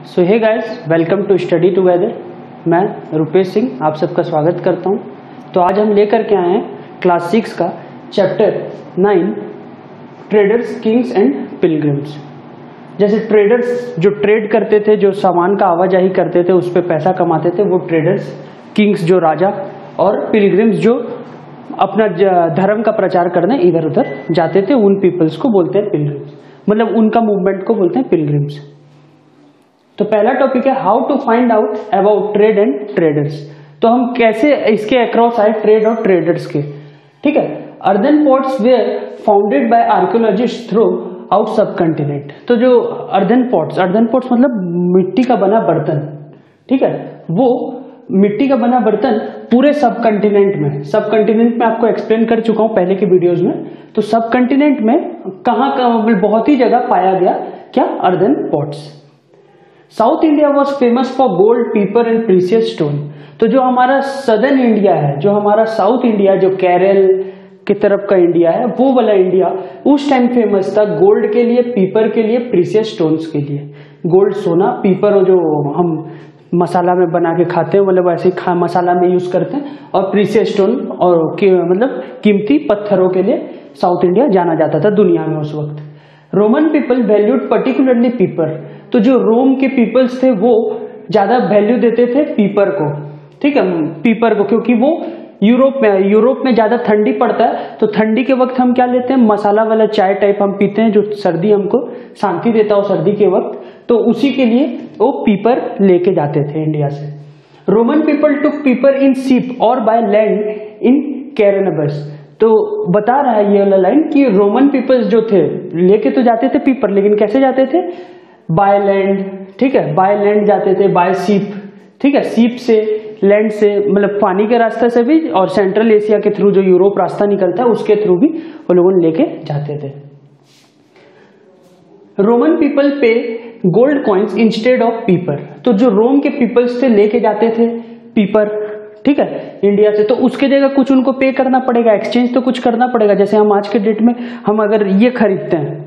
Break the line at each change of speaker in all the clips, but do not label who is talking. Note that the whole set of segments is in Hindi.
So hey guys, welcome to study together. मैं रुपेश सिंह आप सबका स्वागत करता हूं। तो आज हम लेकर के आए हैं क्लास 6 का chapter 9 traders, Kings and pilgrims. जैसे ट्रेडर्स जो ट्रेड करते थे, जो सामान का आवाजाही करते थे, उस पर पैसा कमाते थे, वो ट्रेडर्स। किंग्स जो राजा, और पिलग्रिम्स जो अपना धर्म का प्रचार करने इधर उधर जाते थे, उन पीपल्स को बोलते हैं पिलग्रिम्स। मतलब उनका मूवमेंट को बोलते हैं पिलग्रिम्स। तो पहला टॉपिक है how to find out about trade and traders. तो हम कैसे इसके अक्रॉस आए ट्रेड और ट्रेडर्स के। ठीक है, earthen pots were founded by archaeologist throughout subcontinent. तो जो अर्दन पॉट्स मतलब मिट्टी का बना बर्तन, ठीक है, वो मिट्टी का बना बर्तन पूरे सब कंटिनेंट में आपको एक्सप्लेन कर चुका हूं पहले के वीडियोस में। तो सब कंटिनेंट में कहां बहुत ही जगह पाया गया क्या, earthen pots. South India was famous for gold, पीपर एंड प्रीसियस स्टोन। तो जो हमारा सदर्न इंडिया है, जो हमारा साउथ इंडिया, जो केरल की तरफ का इंडिया है, वो वाला इंडिया उस टाइम फेमस था गोल्ड के लिए, पीपर के लिए, प्रीसियस स्टोन्स के लिए। गोल्ड सोना, पीपर जो हम मसाला में बना के खाते हैं, मतलब ऐसे मसाला में यूज करते हैं, और प्रीसियस स्टोन और मतलब कीमती पत्थरों के लिए साउथ इंडिया जाना जाता था दुनिया में उस वक्त। रोमन पीपल वैल्यूड पर्टिकुलरली पीपर। तो जो रोम के पीपल्स थे वो ज्यादा वैल्यू देते थे पीपर को, ठीक है, पीपर को, क्योंकि वो यूरोप में ज्यादा ठंडी पड़ता है। तो ठंडी के वक्त हम क्या लेते हैं, मसाला वाला चाय टाइप हम पीते हैं, जो सर्दी हमको शांति देता हो सर्दी के वक्त। तो उसी के लिए वो पीपर लेके जाते थे इंडिया से। रोमन पीपल टुक पीपर इन शिप और बाय लैंड इन कैरेनबस। तो बता रहा है ये वाला लाइन कि रोमन पीपल्स जो थे लेके तो जाते थे पीपर, लेकिन कैसे जाते थे, बाय लैंड, ठीक है, बाय लैंड जाते थे, बाय शिप, ठीक है, शिप से, लैंड से, मतलब पानी के रास्ते से भी, और सेंट्रल एशिया के थ्रू जो यूरोप रास्ता निकलता है उसके थ्रू भी वो लोगों लेके जाते थे। रोमन पीपल पे गोल्ड कॉइन्स इंस्टेड ऑफ पीपर। तो जो रोम के पीपल्स थे लेके जाते थे पीपर, ठीक है, इंडिया से। तो उसके जगह कुछ उनको पे करना पड़ेगा, एक्सचेंज तो कुछ करना पड़ेगा। जैसे हम आज के डेट में हम अगर ये खरीदते हैं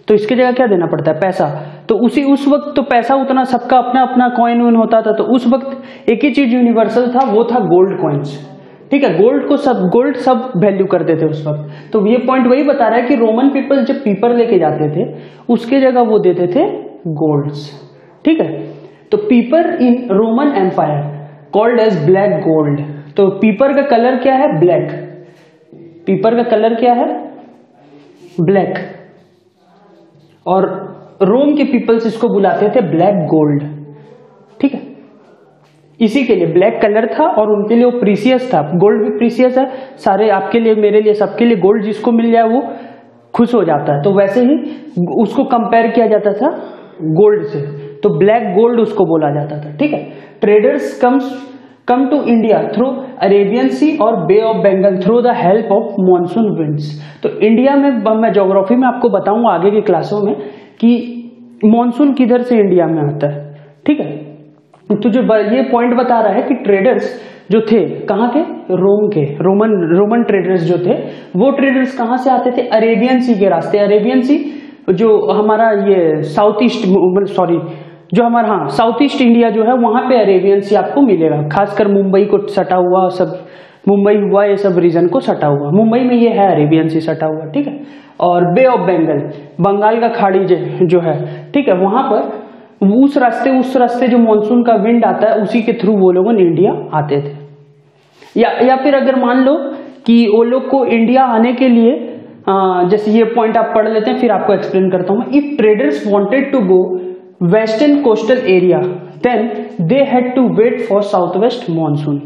तो इसके जगह क्या देना पड़ता है, पैसा। तो उस वक्त तो पैसा उतना सबका अपना अपना कॉइन वॉइन होता था। तो उस वक्त एक ही चीज यूनिवर्सल था, वो था गोल्ड कॉइन्स, ठीक है। गोल्ड सब वैल्यू करते थे उस वक्त। तो ये पॉइंट वही बता रहा है कि रोमन पीपल जब पीपर लेके जाते थे उसके जगह वो देते थे गोल्ड्स, ठीक है। तो pepper in Roman empire called as black gold. तो पीपर का कलर क्या है, ब्लैक। पीपर का कलर क्या है, ब्लैक। और रोम के पीपल्स इसको बुलाते थे ब्लैक गोल्ड, ठीक है। इसी के लिए ब्लैक कलर था और उनके लिए वो प्रीसियस था। गोल्ड भी प्रीसियस है, सारे आपके लिए, मेरे लिए, सबके लिए गोल्ड जिसको मिल जाए वो खुश हो जाता है। तो वैसे ही उसको कंपेयर किया जाता था गोल्ड से, तो ब्लैक गोल्ड उसको बोला जाता था, ठीक है। Traders come to India through Arabian sea और bay of Bengal through the help of monsoon winds. तो इंडिया में मैं ज्योग्राफी में आपको बताऊंगा आगे की क्लासों में कि मॉनसून किधर से इंडिया में आता है, ठीक है। तो जो ये पॉइंट बता रहा है कि ट्रेडर्स जो थे कहाँ के, रोम के, रोमन ट्रेडर्स जो थे वो ट्रेडर्स कहाँ से आते थे, अरेबियन सी के रास्ते। अरेबियन सी जो हमारा ये साउथ ईस्ट इंडिया जो है वहां पे अरेबियन सी आपको मिलेगा। खासकर मुंबई को सटा हुआ, सब मुंबई हुआ, ये सब रीजन को सटा हुआ, मुंबई में ये है अरेबियन सी सटा हुआ, ठीक है। और बे ऑफ बंगाल, बंगाल का खाड़ी जो है, ठीक है, वहां पर उस रास्ते जो मानसून का विंड आता है उसी के थ्रू वो लोग इंडिया आते थे। या फिर अगर मान लो कि वो लोग को इंडिया आने के लिए जैसे ये पॉइंट आप पढ़ लेते हैं, फिर आपको एक्सप्लेन करता हूं। If traders wanted to go western coastal area then they had to wait for south west monsoon.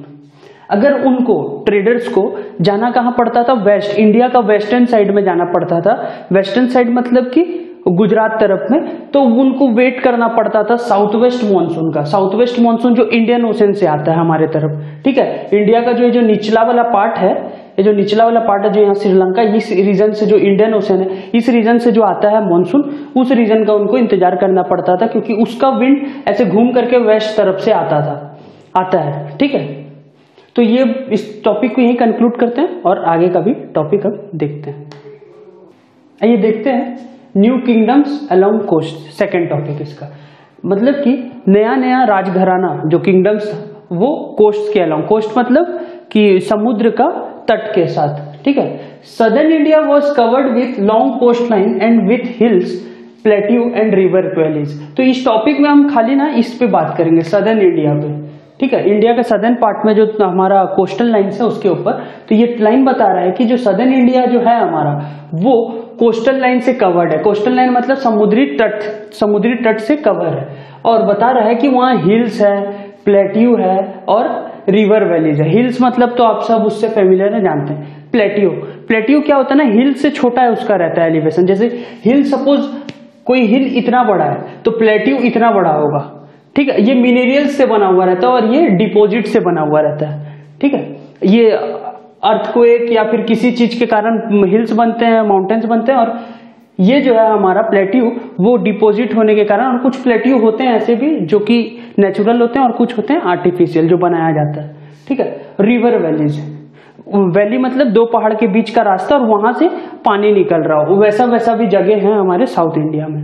अगर उनको ट्रेडर्स को जाना कहां पड़ता था, वेस्ट, इंडिया का वेस्टर्न साइड में जाना पड़ता था। वेस्टर्न साइड मतलब कि गुजरात तरफ में, तो उनको वेट करना पड़ता था साउथ वेस्ट मानसून का। साउथ वेस्ट मानसून जो इंडियन ओशन से आता है हमारे तरफ, ठीक है। इंडिया का जो निचला वाला पार्ट है, ये जो निचला वाला पार्ट है जो यहाँ श्रीलंका, इस रीजन से जो इंडियन ओशन है, इस रीजन से जो आता है मानसून, उस रीजन का उनको इंतजार करना पड़ता था, क्योंकि उसका विंड ऐसे घूम करके वेस्ट तरफ से आता है, ठीक है। तो ये इस टॉपिक को यही कंक्लूड करते हैं और आगे का भी टॉपिक हम देखते हैं। आइए देखते हैं new kingdoms along coast, second topic इसका। मतलब कि नया नया राजघराना जो किंगडम्स था वो कोस्ट के अलाउंग, कोस्ट मतलब कि समुद्र का तट के साथ, ठीक है। Southern India was covered with long coast line and with hills, plateau and river valleys. तो इस टॉपिक में हम खाली ना इस पे बात करेंगे, सदर्न इंडिया पे, ठीक है। इंडिया के सदर्न पार्ट में जो हमारा कोस्टल लाइन है उसके ऊपर, तो ये लाइन बता रहा है कि जो सदर्न इंडिया जो है हमारा वो कोस्टल लाइन से कवर्ड है। कोस्टल लाइन मतलब समुद्री तट से कवर है, और बता रहा है कि वहाँ हिल्स है, प्लेट्यू है और रिवर वैलीज है। हिल्स मतलब तो आप सब उससे फेमिलियर है, जानते हैं। प्लेट्यू क्या होता है ना, हिल से छोटा है उसका रहता है एलिवेशन। जैसे हिल, सपोज कोई हिल इतना बड़ा है तो प्लेट्यू इतना बड़ा होगा, ठीक है। ये मिनेरियल से बना हुआ रहता है और ये डिपॉजिट से बना हुआ रहता है, ठीक है। ये अर्थक्वेक या फिर किसी चीज के कारण हिल्स बनते हैं, माउंटेन्स बनते हैं, और ये जो है हमारा प्लेट्यू वो डिपॉजिट होने के कारण। और कुछ प्लेट्यू होते हैं ऐसे भी जो कि नेचुरल होते हैं और कुछ होते हैं आर्टिफिशियल जो बनाया जाता है, ठीक है। रिवर वैलीज, वैली मतलब दो पहाड़ के बीच का रास्ता और वहां से पानी निकल रहा हो, वैसा भी जगह है हमारे साउथ इंडिया में,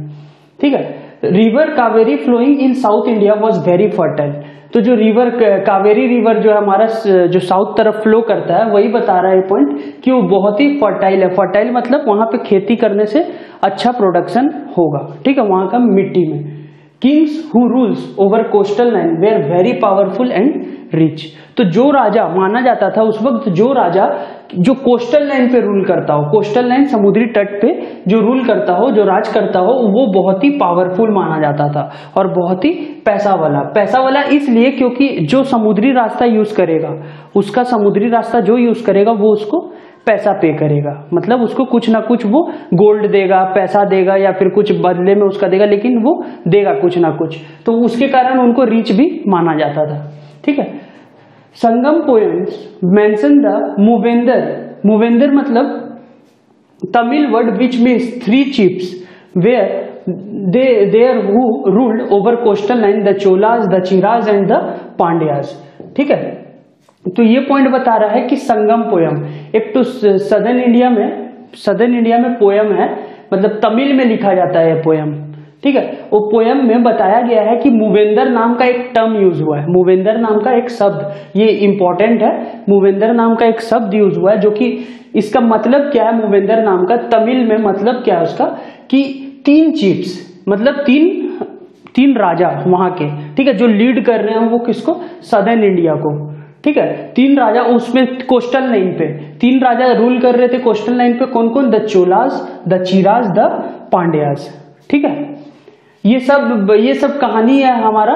ठीक है। River Kaveri flowing in south India was very fertile. तो जो रिवर कावेरी रिवर जो है हमारा जो साउथ तरफ फ्लो करता है, वही बता रहा है पॉइंट कि वो बहुत ही फर्टाइल है। फर्टाइल मतलब वहां पे खेती करने से अच्छा प्रोडक्शन होगा, ठीक है, वहां का मिट्टी में। Kings who rules over coastal line were very powerful and rich. तो जो राजा माना जाता था उस वक्त, जो राजा जो कोस्टल लाइन पे रूल करता हो, कोस्टल लाइन समुद्री तट पे जो रूल करता हो, जो राज करता हो, वो बहुत ही पावरफुल माना जाता था और बहुत ही पैसा वाला इसलिए क्योंकि जो समुद्री रास्ता यूज करेगा, उसका समुद्री रास्ता जो यूज करेगा वो उसको पैसा पे करेगा, मतलब उसको कुछ ना कुछ वो गोल्ड देगा, पैसा देगा या फिर कुछ बदले में उसका देगा, लेकिन वो देगा कुछ ना कुछ। तो उसके कारण उनको रिच भी माना जाता था, ठीक है। Sangam poems mention the Muvendar मतलब Tamil word which means 3 chiefs were who ruled over coastal line, the Cholas, the Cheras and the Pandyas, ठीक है। तो ये पॉइंट बता रहा है कि संगम पोयम, एक तो सदर्न इंडिया में पोयम है, मतलब तमिल में लिखा जाता है पोयम, ठीक है। वो पोयम में बताया गया है कि मूवेंदर नाम का एक टर्म यूज हुआ है, मूवेंदर नाम का एक शब्द, ये इंपॉर्टेंट है। मूवेंदर नाम का एक शब्द यूज हुआ है जो कि इसका मतलब क्या है, मूवेंदर नाम का तमिल में मतलब क्या है उसका, कि 3 chiefs मतलब तीन राजा वहां के, ठीक है, जो लीड कर रहे हैं वो किसको, सदर्न इंडिया को, ठीक है। 3 राजा उसमें कोस्टल लाइन पे 3 राजा रूल कर रहे थे कोस्टल लाइन पे। कौन कौन, the Cholas, the Cheras, the Pandyas, ठीक है। ये सब कहानी है हमारा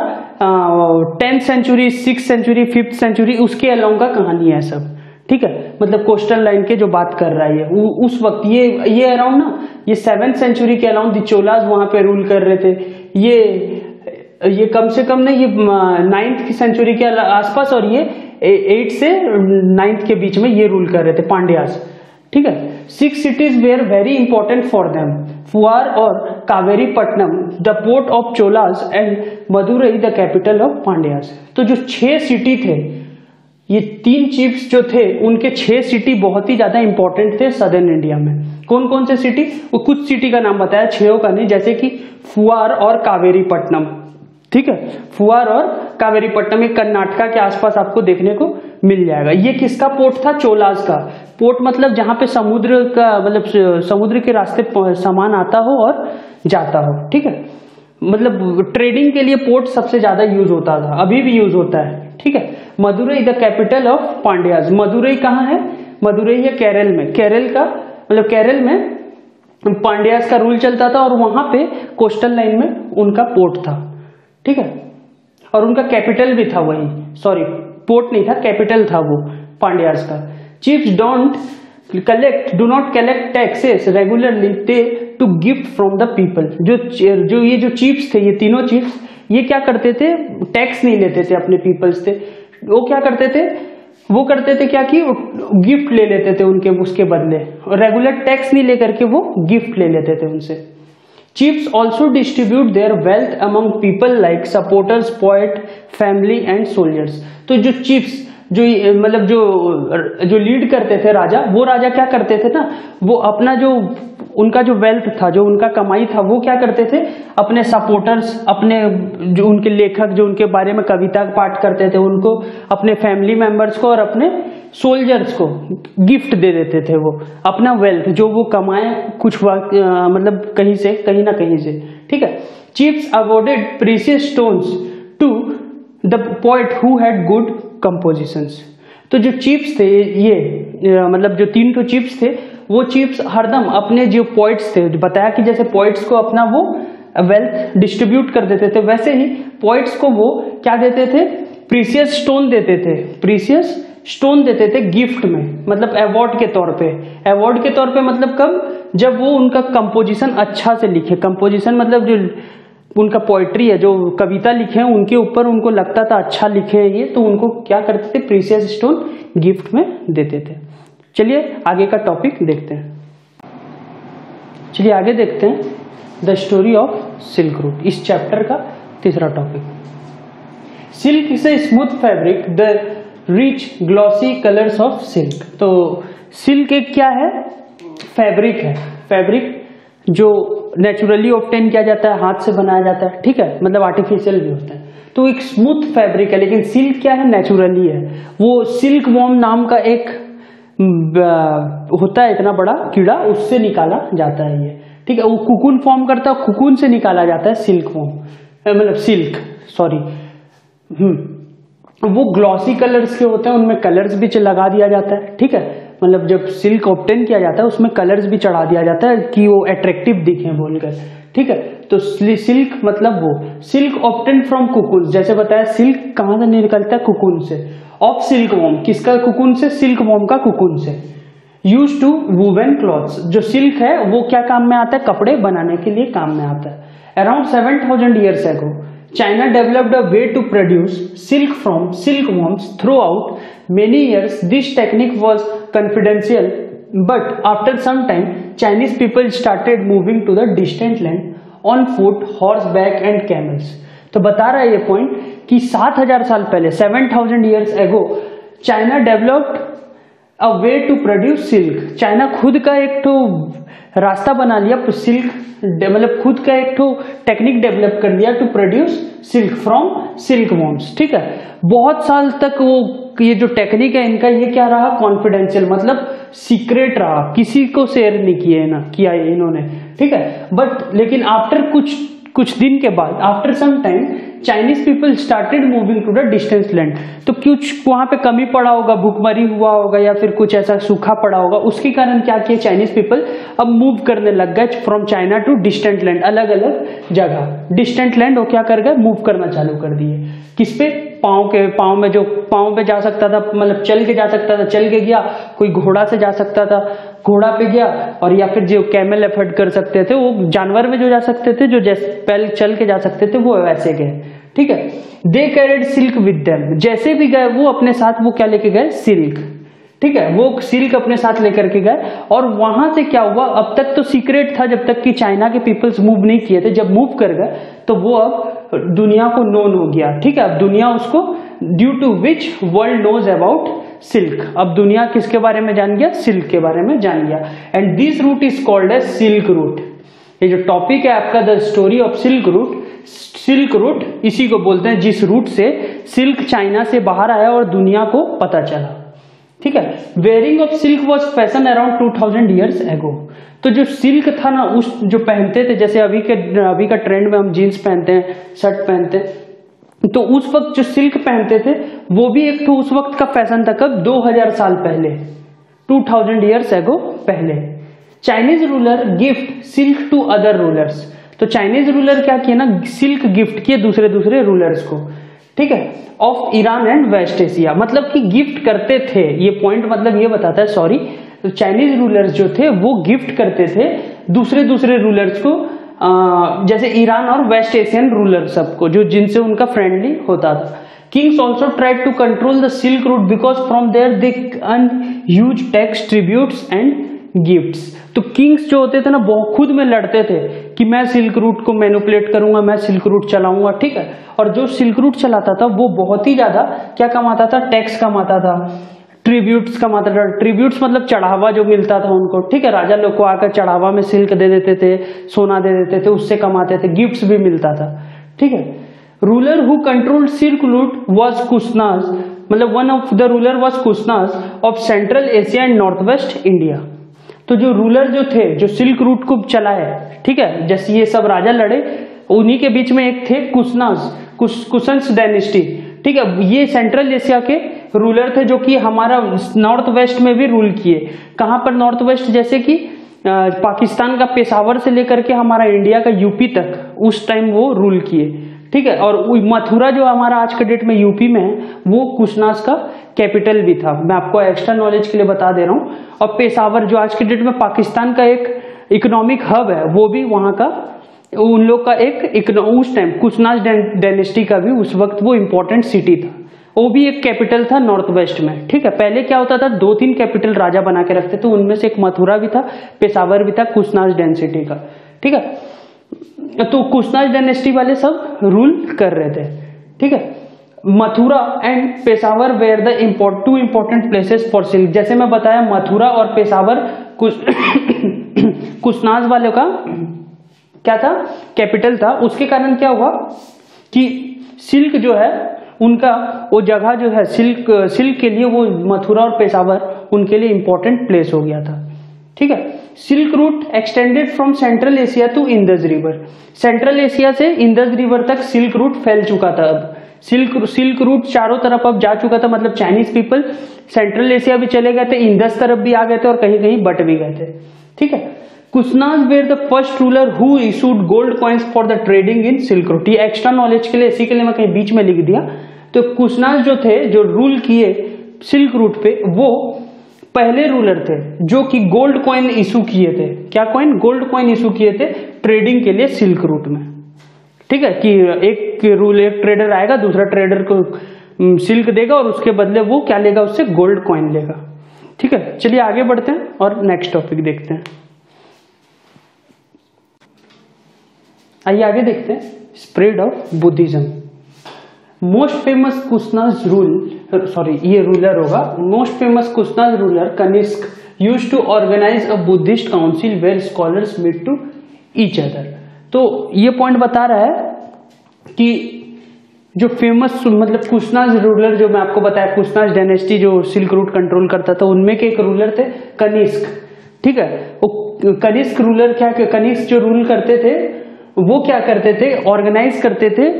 10th century, 6th century, 5th century उसके अलाउंग का कहानी है सब, ठीक है। मतलब कोस्टल लाइन के जो बात कर रहा है उस वक्त ये अराउंड ना, ये 7th सेंचुरी के अलाउंग द चोलास वहां पे रूल कर रहे थे। ये कम से कम ना ये 9th सेंचुरी के आसपास, और ये 8 से 9th के बीच में ये रूल कर रहे थे पांड्यास, ठीक है। 6 cities were very important for them, Puhar और Kaveri Pattinam, the port of Cholas and Madurai the capital of Pandyas. तो जो 6 सिटी थे, ये 3 chiefs जो थे उनके 6 सिटी बहुत ही ज्यादा इंपॉर्टेंट थे सदर्न इंडिया में। कौन कौन से सिटी, वो कुछ सिटी का नाम बताया, 6 का नहीं, जैसे कि फुआर और कावेरी पट्टनम, ठीक है। फुआर और कावेरी पट्टनम एक कर्नाटका के आसपास आपको देखने को मिल जाएगा। ये किसका पोर्ट था, चोलास का पोर्ट, मतलब जहां पे समुद्र का मतलब समुद्र के रास्ते सामान आता हो और जाता हो, ठीक है। मतलब ट्रेडिंग के लिए पोर्ट सबसे ज्यादा यूज होता था, अभी भी यूज होता है, ठीक है। Madurai the capital of Pandyas, Madurai कहाँ है, मदुरई है केरल में, केरल में पांड्यास का रूल चलता था और वहां पे कोस्टल लाइन में उनका पोर्ट था, ठीक है। और उनका कैपिटल भी था वही, सॉरी पोर्ट नहीं था, कैपिटल था वो पांड्यास का। Chiefs do not collect taxes regularly, they to gift from the people. ये जो चीफ्स थे, ये तीनों चीफ्स, ये क्या करते थे, टैक्स नहीं लेते थे अपने पीपल्स से। वो क्या करते थे, वो करते थे क्या कि गिफ्ट ले लेते थे उनके उसके बदले, और रेगुलर टैक्स नहीं लेकर के वो गिफ्ट ले लेते थे उनसे। Chiefs also distribute their wealth among people like supporters, poet, family and soldiers। तो जो chiefs जो लीड करते थे राजा, वो राजा क्या करते थे ना, वो अपना जो उनका जो वेल्थ था, जो उनका कमाई था, वो क्या करते थे, अपने सपोर्टर्स, अपने जो उनके लेखक जो उनके बारे में कविता पाठ करते थे उनको, अपने फैमिली मेंबर्स को और अपने सोल्जर्स को गिफ्ट दे देते थे। वो अपना वेल्थ जो वो कमाए कुछ मतलब कहीं से, कहीं ना कहीं से, ठीक है। Chiefs awarded precious stones to the poet who had good compositions. तो जो चीफ्स थे ये मतलब जो 3 तो चीफ्स थे, वो चीफ्स हरदम अपने जो पोइट्स थे, बताया कि जैसे पोइट्स को अपना वो वेल्थ डिस्ट्रीब्यूट कर देते थे, वैसे ही पोइट्स को वो क्या देते थे, प्रीशियस स्टोन देते थे, प्रीशियस स्टोन देते थे गिफ्ट में, मतलब अवार्ड के तौर पे। अवार्ड के तौर पे मतलब कब, जब वो उनका कंपोजिशन अच्छा से लिखे। कंपोजिशन मतलब जो उनका पोइट्री है, जो कविता लिखे हैं उनके ऊपर उनको लगता था अच्छा लिखे हैं ये, तो उनको क्या करते थे, प्रीशियस स्टोन गिफ्ट में देते थे। चलिए आगे का टॉपिक देखते हैं। चलिए आगे देखते हैं the story of silk root, इस चैप्टर का तीसरा topic. Silk is a smooth fabric, the rich glossy colours of silk. तो सिल्क एक क्या है, फैब्रिक है। फैब्रिक जो नेचुरली ऑब्टेन किया जाता है, हाथ से बनाया जाता है, ठीक है, मतलब आर्टिफिशियल भी होता है। तो एक स्मूथ फैब्रिक है, लेकिन सिल्क क्या है, नेचुरली है। वो सिल्क वॉर्म नाम का एक होता है, इतना बड़ा कीड़ा, उससे निकाला जाता है ये, ठीक है। वो कुकुन फॉर्म करता है, कुकुन से निकाला जाता है सिल्क वॉर्म, मतलब सिल्क, सॉरी। वो ग्लॉसी कलर्स के होते हैं, उनमें कलर्स भी लगा दिया जाता है, ठीक है। मतलब जब सिल्क ऑब्टेन किया जाता है उसमें कलर्स भी चढ़ा दिया जाता है कि वो अट्रैक्टिव दिखे बोलकर, ठीक है। तो सिल्क मतलब वो सिल्क ऑब्टेन फ्रॉम कुकुन, जैसे बताया सिल्क कहां से निकलता है, कुकुन से। ऑफ सिल्क वॉर्म, किसका कुकुन से, सिल्क वॉर्म का कुकुन से। यूज टू वूवन क्लॉथ्स, जो सिल्क है वो क्या काम में आता है, कपड़े बनाने के लिए काम में आता है। Around 7000 years ago, China developed a way to produce silk from silkworms. Throughout many years, this technique was confidential, but after some time, Chinese people started moving to the distant land on foot, horseback, and camels. तो बता रहा है ये पॉइंट कि 7000 साल पहले, 7000 years ago, China developed a way to produce silk. China खुद का एक तो रास्ता बना लिया, सिल्क मतलब खुद का एक तो टेक्निक डेवलप कर लिया to produce silk from silkworms, ठीक है। बहुत साल तक वो ये जो टेक्निक है इनका, ये क्या रहा, कॉन्फिडेंशियल, मतलब सीक्रेट रहा, किसी को शेयर नहीं किए ना किया इन्होंने, ठीक है। बट लेकिन आफ्टर कुछ दिन के बाद, after some time, Chinese people started moving to the distance land. तो कुछ वहां पे कमी पड़ा होगा, भूखमरी हुआ होगा या फिर कुछ ऐसा सूखा पड़ा होगा, उसके कारण क्या किया चाइनीज पीपल अब मूव करने लग गए from China to distant land, अलग अलग जगह डिस्टेंट लैंड वो क्या कर गए, मूव करना चालू कर दिए। किस पे, पाँव में, जो पाँव पे जा सकता था, मतलब चल के जा सकता था, चल के गया, कोई घोड़ा से जा सकता था, घोड़ा पे गया, और या फिर जो कैमल एफर्ट कर सकते थे, वो जानवर में जो जा सकते थे, जो पहले चल के जा सकते थे, वो वैसे गए, ठीक है। दे कैरिड सिल्क विद देम, जैसे भी गए वो अपने साथ वो क्या लेके गए, सिल्क, ठीक है। वो सिल्क अपने साथ लेकर के गए, और वहां से क्या हुआ, अब तक तो सीक्रेट था जब तक कि चाइना के पीपल्स मूव नहीं किए थे। जब मूव कर गए तो वो अब दुनिया को नोन हो गया, ठीक है। अब दुनिया उसको, due to which world knows about silk, अब दुनिया किसके बारे में जान गया, सिल्क के बारे में जान गया। And this route is called as silk route. ये जो टॉपिक है आपका, the story of silk route, silk route इसी को बोलते हैं जिस रूट से सिल्क चाइना से बाहर आया और दुनिया को पता चला, ठीक है। Wearing of silk was fashion around 2000 years ago। तो जो सिल्क था ना, उस जो पहनते थे, जैसे अभी का ट्रेंड में हम जीन्स पहनते हैं, शर्ट पहनते हैं, तो उस वक्त जो सिल्क पहनते थे वो भी एक तो उस वक्त का फैशन था। कब, 2000 साल पहले, 2000 years ago पहले। Chinese ruler gift silk to other rulers. तो चाइनीज रूलर क्या किए ना, सिल्क गिफ्ट किए दूसरे रूलर्स को, ठीक है, of Iran and west Asia, मतलब कि गिफ्ट करते थे। ये पॉइंट मतलब ये बताता है, सॉरी, तो चाइनीज रूलर्स जो थे वो गिफ्ट करते थे दूसरे रूलर्स को, जैसे ईरान और वेस्ट एशियन रूलर सबको, जो जिनसे उनका फ्रेंडली होता था। Kings also tried to control the silk route because from there they earn huge tax, tributes and gifts. तो किंग्स जो होते थे ना, बहुत खुद में लड़ते थे कि मैं सिल्क रूट को मैनिपुलेट करूंगा, मैं सिल्क रूट चलाऊंगा, ठीक है। और जो सिल्क रूट चलाता था वो बहुत ही ज्यादा क्या कमाता था, टैक्स कमाता था। ट्रिब्यूट्स का मतलब, ट्रिब्यूट्स मतलब चढ़ावा जो मिलता था उनको, ठीक है, राजा लोग को आकर चढ़ावा में सिल्क दे देते थे, सोना दे देते थे, उससे कमाते थे, गिफ्ट्स भी मिलता था, ठीक है। Ruler who controlled silk route was Kushanas, मतलब one of the ruler was Kushanas of central Asia and north west India. तो जो रूलर जो थे, जो सिल्क रूट को चलाए, ठीक है, जैसे ये सब राजा लड़े, उन्हीं के बीच में एक थे कुशनाज, कुशन्स डायनेस्टी, ठीक है। ये सेंट्रल एशिया के रूलर थे जो कि हमारा नॉर्थ वेस्ट में भी रूल किए। कहां पर नॉर्थ वेस्ट, जैसे कि पाकिस्तान का पेशावर से लेकर के हमारा इंडिया का यूपी तक, उस टाइम वो रूल किए, ठीक है। और मथुरा जो हमारा आज के डेट में यूपी में है, वो कुशनाज का कैपिटल भी था। मैं आपको एक्स्ट्रा नॉलेज के लिए बता दे रहा हूं। और पेशावर जो आज के डेट में पाकिस्तान का एक इकोनॉमिक हब है, वो भी वहां का, उन लोग का एक उस टाइम कुशनाज डायनेस्टी का भी उस वक्त वो इंपॉर्टेंट सिटी था, वो भी एक कैपिटल था नॉर्थ वेस्ट में, ठीक है। पहले क्या होता था, 2-3 कैपिटल राजा बना के रखते थे, उनमें से एक मथुरा भी था, पेशावर भी था कुशनाज डायनेस्टी का, ठीक है। तो कुशनाज डायनेस्टी वाले सब रूल कर रहे थे, ठीक है। Mathura and Peshawar were the two important places for silk. जैसे मैं बताया, मथुरा और पेशावर कुशनाज वाले का क्या था, कैपिटल था। उसके कारण क्या हुआ कि सिल्क जो है उनका, वो जगह जो है सिल्क के लिए, वो मथुरा और पेशावर उनके लिए इंपॉर्टेंट प्लेस हो गया था, ठीक है। Silk route extended from central Asia to Indus river. Central Asia से इंडस रिवर तक सिल्क रूट फैल चुका था। अब सिल्क रूट चारों तरफ अब जा चुका था, मतलब चाइनीज पीपल सेंट्रल एशिया भी चले गए थे, इंडस तरफ भी आ गए थे और कहीं कहीं बट भी गए थे, ठीक है। Kushanas were the first ruler who issued gold coins for the trading in silk route. ये एक्स्ट्रा नॉलेज के लिए, इसी के लिए मैं कहीं बीच में लिख दिया। तो कुशनाज जो थे, जो रूल किए सिल्क रूट पे, वो पहले रूलर थे जो कि गोल्ड कॉइन इशू किए थे। क्या कॉइन? गोल्ड कॉइन इशू किए थे ट्रेडिंग के लिए सिल्क रूट में, ठीक है। कि एक ट्रेडर आएगा, दूसरा ट्रेडर को सिल्क देगा और उसके बदले वो क्या लेगा, उससे गोल्ड कॉइन लेगा, ठीक है। चलिए आगे बढ़ते हैं और नेक्स्ट टॉपिक देखते हैं। आइए आगे देखते हैं, spread of Buddhism. Most famous Kushanas ये रूलर होगा। Most famous Kushanas ruler Kanishka used to organise a Buddhist council where scholars meet to each other. तो ये पॉइंट बता रहा है कि जो फेमस, मतलब कुशनाज रूलर जो मैं आपको बताया, कुशनाज डायनेस्टी जो सिल्क रूट कंट्रोल करता था, उनमें के एक रूलर थे कनिष्क, ठीक है। वो कनिष्क रूलर कनिष्क जो रूल करते थे, वो क्या करते थे, ऑर्गेनाइज करते थे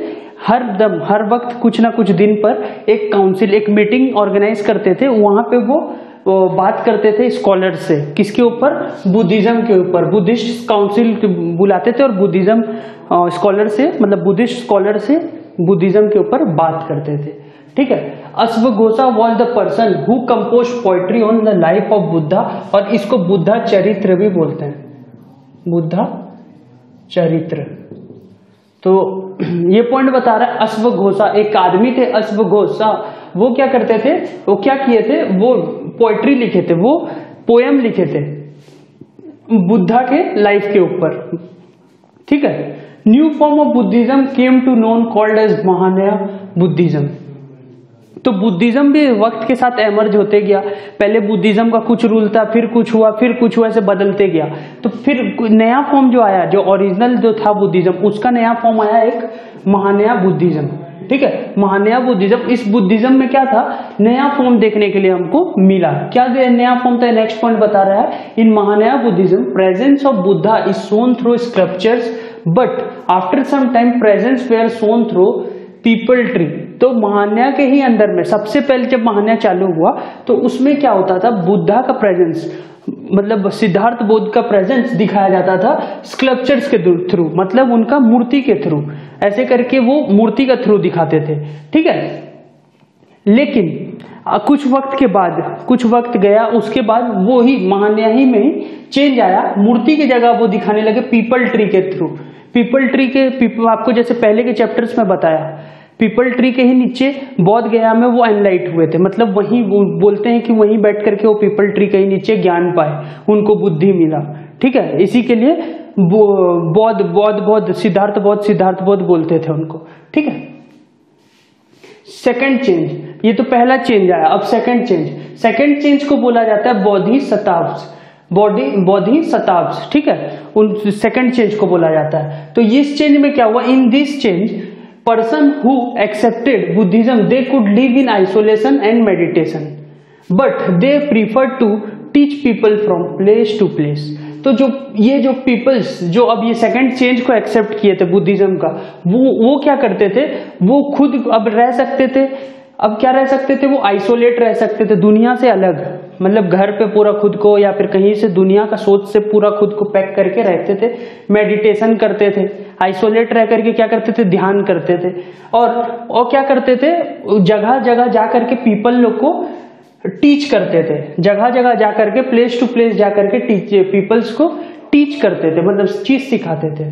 हर वक्त कुछ ना कुछ दिन पर एक काउंसिल, एक मीटिंग ऑर्गेनाइज करते थे। वहां पे वो बात करते थे स्कॉलर से, किसके ऊपर? बुद्धिज्म के ऊपर। बुद्धिस्ट काउंसिल बुलाते थे और बुद्धिज्म स्कॉलर से, मतलब बुद्धिस्ट स्कॉलर से बुद्धिज्म के ऊपर बात करते थे, ठीक है। अश्वघोषा was the person who compose poetry on the life of Buddha, और इसको बुद्धा चरित्र भी बोलते हैं, बुद्धा चरित्र। तो ये पॉइंट बता रहा है अश्वघोषा, एक आदमी थे अश्वघोषा, वो क्या करते थे, वो क्या किए थे, वो पोएट्री लिखे थे, वो पोएम लिखे थे बुद्धा के लाइफ के ऊपर, ठीक है। New form of Buddhism came to known called as Mahayana Buddhism. तो बुद्धिज्म भी वक्त के साथ एमर्ज होते गया। पहले बुद्धिज्म का कुछ रूल था, फिर कुछ हुआ, फिर कुछ हुआ, ऐसे बदलते गया। तो फिर नया फॉर्म जो आया, जो ओरिजिनल जो था बुद्धिज्म, उसका नया फॉर्म आया एक महानया बुद्धिज्म, ठीक है। महानया बुद्धिज्म, इस बुद्धिज्म में क्या था, नया फॉर्म देखने के लिए हमको मिला। क्या नया फॉर्म था? नेक्स्ट पॉइंट बता रहा है, in Mahayana Buddhism presence of Buddha is shown through scriptures but after some time presence were shown through peepal tree. तो महान्या के ही अंदर में सबसे पहले जब महान्या चालू हुआ तो उसमें क्या होता था, बुद्धा का प्रेजेंस, मतलब सिद्धार्थ बुद्ध का प्रेजेंस दिखाया जाता था स्कल्पचर्स के थ्रू, मतलब उनका मूर्ति के थ्रू, ऐसे करके वो मूर्ति का थ्रू दिखाते थे, ठीक है। लेकिन कुछ वक्त के बाद, कुछ वक्त गया, उसके बाद वो ही महान्या ही में चेंज आया, मूर्ति की जगह वो दिखाने लगे पीपल ट्री के थ्रू। पीपल ट्री के आपको जैसे पहले के चैप्टर्स में बताया, पीपल ट्री के ही नीचे बौद्ध गया में वो एनलाइट हुए थे, मतलब वहीं बोलते हैं कि वहीं बैठ करके वो पीपल ट्री के ही नीचे ज्ञान पाए, उनको बुद्धि मिला, ठीक है। इसी के लिए बौद्ध सिद्धार्थ बौद्ध बोलते थे उनको, ठीक है। सेकंड चेंज, ये तो पहला चेंज आया। अब सेकंड चेंज को बोला जाता है बोधिसत्त्व्स, ठीक है, उन सेकंड चेंज को बोला जाता है। तो इस चेंज में क्या हुआ, in this change person who accepted Buddhism they could live in isolation and meditation but they prefer to teach people from place to place. तो जो पीपल्स जो अब ये सेकंड चेंज को एक्सेप्ट किए थे बुद्धिज्म का, वो क्या करते थे, वो खुद अब रह सकते थे। अब क्या रह सकते थे, वो आइसोलेट रह सकते थे, दुनिया से अलग, मतलब घर पे पूरा खुद को या फिर कहीं से दुनिया का सोच से पूरा खुद को पैक करके रहते थे, मेडिटेशन करते थे, आइसोलेट रह करके क्या करते थे, ध्यान करते थे। और क्या करते थे, जगह जगह जा करके पीपल लोग को टीच करते थे, जगह जगह जा करके प्लेस टू प्लेस जा करके पीपल्स को टीच करते थे, मतलब चीज सिखाते थे।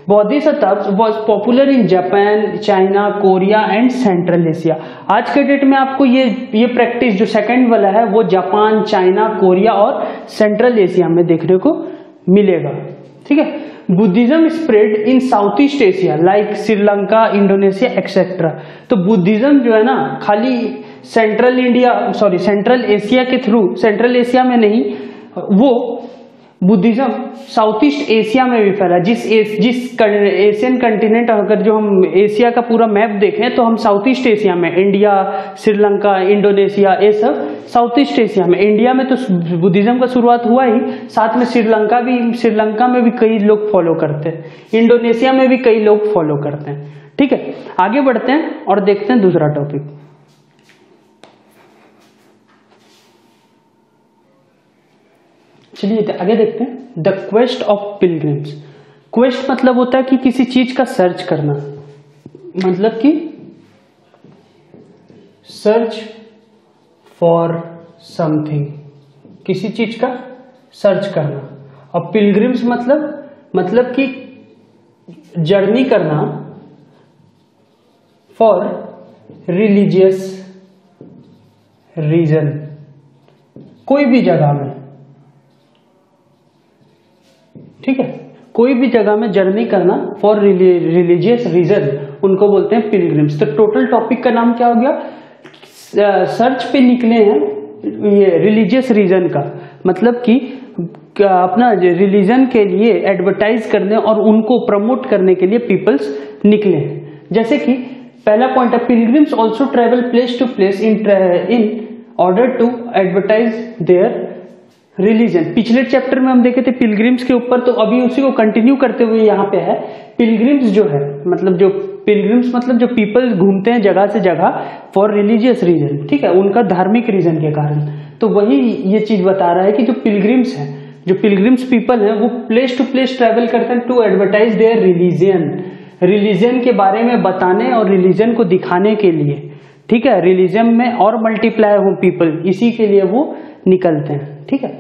Bodhisattvas was popular in Japan, China, Korea and central Asia. आज के डेट में आपको ये प्रैक्टिस जो सेकंड वाला है वो जापान, चाइना, कोरिया और सेंट्रल एशिया में देखने को मिलेगा, ठीक है। Buddhism spread in south east Asia like Sri Lanka, Indonesia etcetera. तो बुद्धिज्म जो है ना खाली सेंट्रल एशिया के थ्रू, सेंट्रल एशिया में नहीं, वो बुद्धिज्म साउथ ईस्ट एशिया में भी फैला। जिस एशियन कंटिनेंट, अगर जो हम एशिया का पूरा मैप देखें तो हम साउथ ईस्ट एशिया में, इंडिया, श्रीलंका, इंडोनेशिया, ये सब साउथ ईस्ट एशिया में। इंडिया में तो बुद्धिज्म का शुरुआत हुआ ही, साथ में श्रीलंका में भी कई लोग फॉलो करते हैं, इंडोनेशिया में भी कई लोग फॉलो करते हैं, ठीक है। आगे बढ़ते हैं और देखते हैं दूसरा टॉपिक। चलिए आगे देखते हैं। The quest of pilgrims. Quest मतलब होता है कि किसी चीज का सर्च करना, मतलब कि सर्च फॉर समथिंग, किसी चीज का सर्च करना। और पिलग्रिम्स मतलब कि जर्नी करना फॉर रिलीजियस रीजन, कोई भी जगह में, ठीक है, कोई भी जगह में जर्नी करना फॉर रिलीजियस रीजन, उनको बोलते हैं पिलग्रिम्स। तो टोटल टॉपिक का नाम क्या हो गया, सर्च पे निकले हैं ये रिलीजियस रीजन का, मतलब कि अपना रिलीजन के लिए एडवर्टाइज करने और उनको प्रमोट करने के लिए पीपल्स निकले हैं। जैसे कि पहला पॉइंट है, pilgrims also travel place to place in order to advertise their religion. पिछले चैप्टर में हम देखे थे पिलग्रिम्स के ऊपर, तो अभी उसी को कंटिन्यू करते हुए यहाँ पे है पिलग्रिम्स जो है, मतलब जो पीपल घूमते हैं जगह से जगह फॉर रिलीजियस रीजन, ठीक है, उनका धार्मिक रीजन के कारण। तो वही ये चीज बता रहा है कि जो पिलग्रिम्स हैं, जो पिलग्रिम्स पीपल हैं, वो प्लेस टू प्लेस ट्रेवल करते हैं टू एडवर्टाइज देयर रिलीजन के बारे में बताने और रिलीजन को दिखाने के लिए, ठीक है, रिलीजन में और मल्टीप्लाई हो पीपल, इसी के लिए वो निकलते हैं, ठीक है।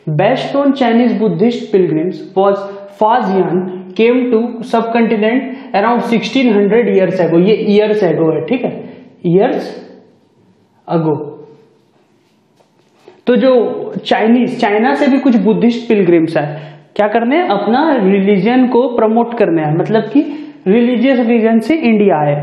Best known Chinese Buddhist pilgrims was Faxian came to subcontinent around 1600 years ago. ये ईयर्स एगो है, ठीक है, ईयर्स अगो। तो जो चाइना से भी कुछ बुद्धिस्ट पिलग्रिम्स है, क्या करने, अपना रिलीजन को प्रमोट करने हैं, मतलब कि रिलीजियस रीजन से इंडिया आए।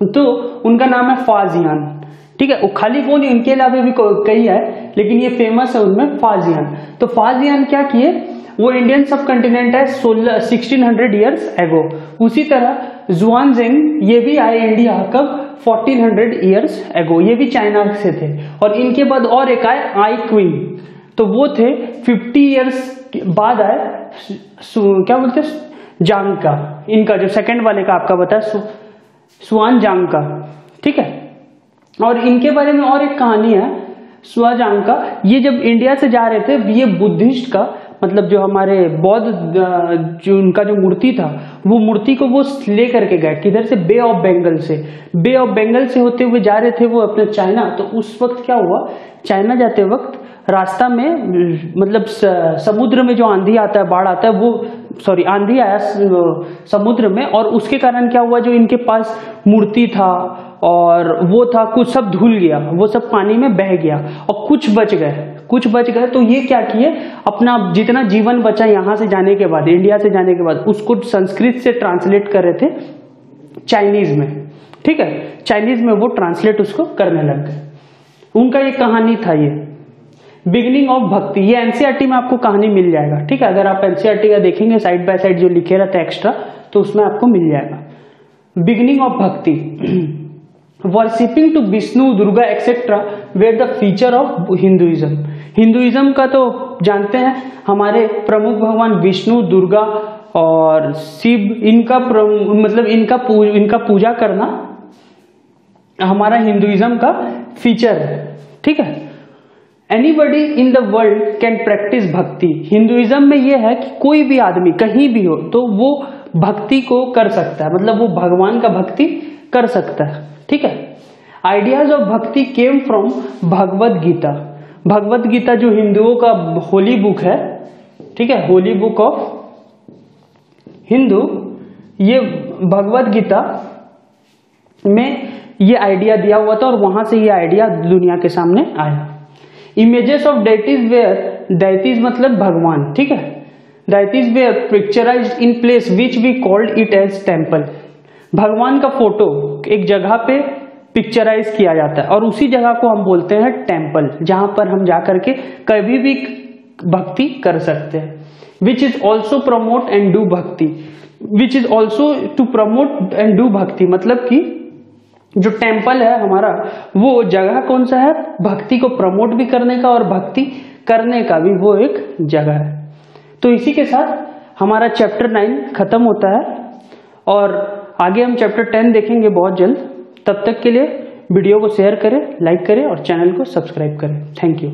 तो उनका नाम है फाजियान, ठीक है। वो खाली कौन, इनके अलावा भी कई है, लेकिन ये फेमस है उनमें फाजियान। तो फाजियान क्या किए, वो इंडियन सब कंटिनेंट है 1600 ईयर्स एगो। उसी तरह जुआनजेंग ये भी आए इंडिया कब, 1400 ईयर्स एगो, ये भी चाइना से थे। और इनके बाद और एक आए आई क्विंग, तो वो थे 50 ईयर्स बाद आए, क्या बोलते हैं, जांग का, इनका जो सेकंड वाले का आपका बताया सुआनजांग का, ठीक है। और इनके बारे में और एक कहानी है सुआनजांग का। ये जब इंडिया से जा रहे थे, ये बुद्धिस्ट का, मतलब जो हमारे बौद्ध जो उनका जो मूर्ति था, वो मूर्ति को वो ले करके गए किधर से, बे ऑफ बंगाल से होते हुए जा रहे थे वो अपने चाइना। तो उस वक्त क्या हुआ, चाइना जाते वक्त रास्ता में, मतलब समुद्र में जो आंधी आता है, बाढ़ आता है, वो आंधी आया समुद्र में, और उसके कारण क्या हुआ, जो इनके पास मूर्ति था और वो था, कुछ सब धुल गया, वो सब पानी में बह गया, और कुछ बच गए। तो ये क्या किए, अपना जितना जीवन बचा यहाँ से जाने के बाद, इंडिया से जाने के बाद, उसको संस्कृत से ट्रांसलेट कर रहे थे चाइनीज में, ठीक है, चाइनीज में वो ट्रांसलेट उसको करने लग गए। उनका ये कहानी था, ये बिगिनिंग ऑफ भक्ति। ये एनसीईआरटी में आपको कहानी मिल जाएगा, ठीक है। अगर आप एनसीईआरटी का देखेंगे साइड बाय साइड जो लिखे रहता है एक्स्ट्रा, तो उसमें आपको मिल जाएगा। Beginning of bhakti, worshipping to Vishnu, Durga etcetera were the feature of Hinduism. Hinduism का तो जानते हैं, हमारे प्रमुख भगवान विष्णु, दुर्गा और शिव, इनका मतलब इनका पूजा करना हमारा हिंदुइज्म का फीचर है, ठीक है। Anybody in the world can practice भक्ति। हिंदुइज्म में यह है कि कोई भी आदमी कहीं भी हो तो वो भक्ति को कर सकता है, मतलब वो भगवान का भक्ति कर सकता है, ठीक है। आइडियाज ऑफ भक्ति केम फ्रॉम भगवद गीता। भगवद गीता जो हिंदुओं का होली बुक है, ठीक है, होली बुक ऑफ हिंदू, ये भगवद गीता में ये आइडिया दिया हुआ था और वहां से ये आइडिया दुनिया के सामने आया। Images of deities were, deities मतलब भगवान, ठीक है, deities were picturised in place which we called it as temple. भगवान का फोटो एक जगह पे पिक्चराइज किया जाता है और उसी जगह को हम बोलते हैं टेम्पल, जहां पर हम जाकर के कभी भी भक्ति कर सकते हैं। Which is also promote and do bhakti, which is also to promote and do bhakti, मतलब कि जो टेम्पल है हमारा, वो जगह कौन सा है, भक्ति को प्रमोट भी करने का और भक्ति करने का भी वो एक जगह है। तो इसी के साथ हमारा चैप्टर 9 खत्म होता है और आगे हम चैप्टर 10 देखेंगे बहुत जल्द। तब तक के लिए वीडियो को शेयर करें, लाइक करें और चैनल को सब्सक्राइब करें। Thank you.